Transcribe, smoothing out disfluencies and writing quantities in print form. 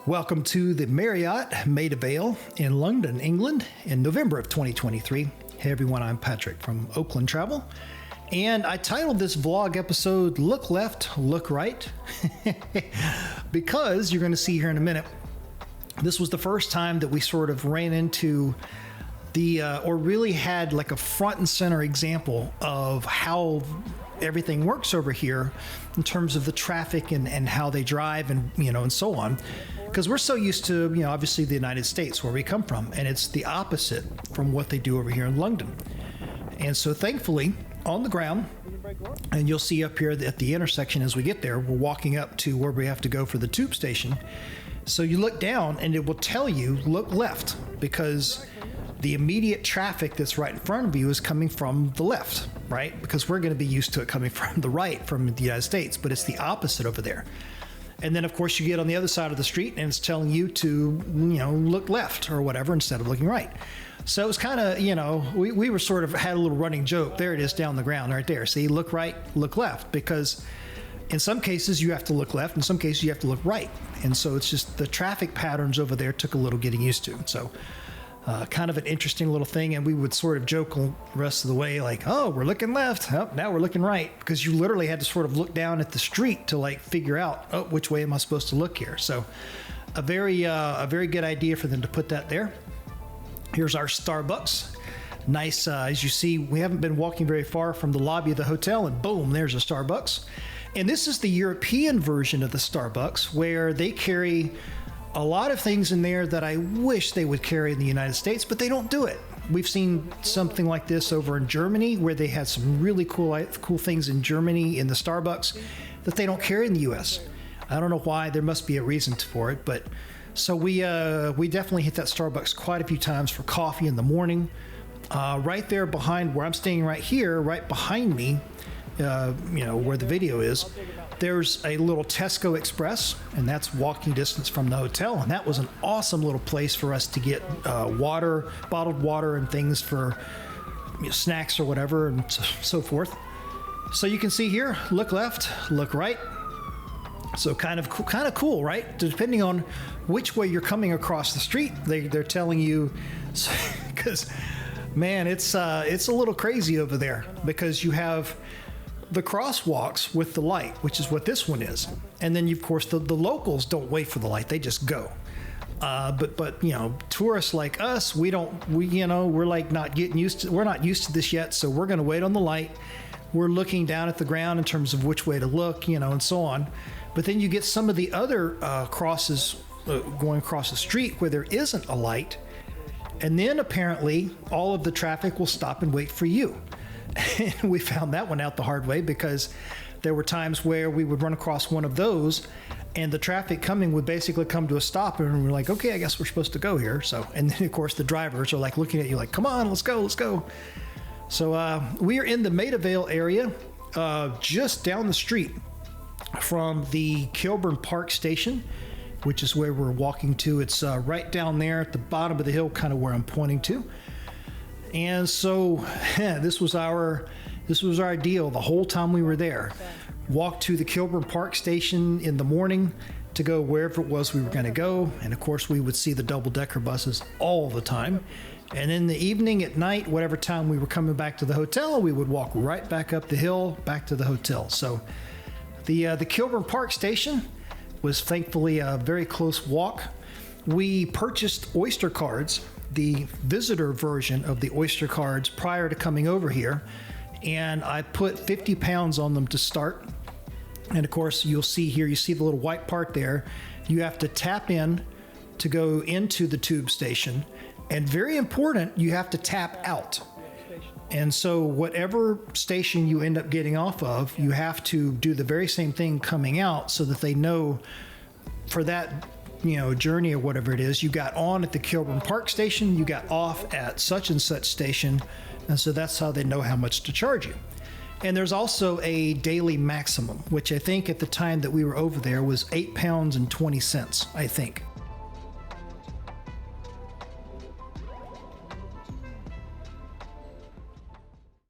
Welcome to the Marriott Maida Vale in London, England in November of 2023. Hey everyone, I'm Patrick from Oakland Travel, and I titled this vlog episode Look Left, Look Right because you're going to see here in a minute, this was the first time that we sort of ran into or really had like a front and center example of how everything works over here in terms of the traffic and how they drive and so on. Because we're so used to, obviously the United States where we come from, and it's the opposite from what they do over here in London. And so thankfully, on the ground, and you'll see up here at the intersection as we get there, we're walking up to where we have to go for the tube station. So you look down and it will tell you, look left, because the immediate traffic that's right in front of you is coming from the left, right? Because we're going to be used to it coming from the right from the United States, but it's the opposite over there. And then, of course, you get on the other side of the street and it's telling you to, look left or whatever instead of looking right. So it was kind of, we were sort of had a little running joke. There it is down the ground right there. See, look right, look left, because in some cases you have to look left, in some cases you have to look right. And so it's just the traffic patterns over there took a little getting used to. So kind of an interesting little thing, and we would sort of joke the rest of the way like, oh, we're looking left, oh, now we're looking right, because you literally had to sort of look down at the street to like figure out, oh, which way am I supposed to look here? So a very good idea for them to put that there. Here's our Starbucks. Nice, as you see, we haven't been walking very far from the lobby of the hotel, and boom, there's a Starbucks. And this is the European version of the Starbucks, where they carry a lot of things in there that I wish they would carry in the United States, but they don't do it. We've seen something like this over in Germany, where they had some really cool things in Germany in the Starbucks that they don't carry in the US. I don't know why. There must be a reason for it, but so we definitely hit that Starbucks quite a few times for coffee in the morning. Right there behind where I'm staying right here, right behind me, where the video is, there's a little Tesco Express, and that's walking distance from the hotel. And that was an awesome little place for us to get water, bottled water and things for snacks or whatever and so forth. So you can see here, look left, look right. So kind of cool, right? Depending on which way you're coming across the street, they're telling you, because man, it's a little crazy over there, because you have the crosswalks with the light, which is what this one is. And then, of course, the locals don't wait for the light. They just go. But tourists like us, we're like not getting used to, we're not used to this yet. So we're going to wait on the light. We're looking down at the ground in terms of which way to look, and so on. But then you get some of the other crosses going across the street where there isn't a light. And then apparently all of the traffic will stop and wait for you. And we found that one out the hard way, because there were times where we would run across one of those and the traffic coming would basically come to a stop, and we're like, okay, I guess we're supposed to go here. So, and then of course the drivers are like looking at you like, come on, let's go. So we are in the Maida Vale area, just down the street from the Kilburn Park station, which is where we're walking to. It's right down there at the bottom of the hill, kind of where I'm pointing to. And so this was our deal the whole time we were there. Walked to the Kilburn Park station in the morning to go wherever it was we were going to go. And of course, we would see the double-decker buses all the time. And in the evening, at night, whatever time we were coming back to the hotel, we would walk right back up the hill back to the hotel. So the Kilburn Park station was thankfully a very close walk. We purchased Oyster cards, the visitor version of the Oyster cards, prior to coming over here, and I put 50 pounds on them to start. And of course, you'll see here, you see the little white part there. You have to tap in to go into the tube station, and very important, you have to tap out. And so whatever station you end up getting off of, you have to do the very same thing coming out, so that they know for that journey or whatever it is, you got on at the Kilburn Park station, you got off at such and such station, and so that's how they know how much to charge you. And there's also a daily maximum, which I think at the time that we were over there was £8.20, I think.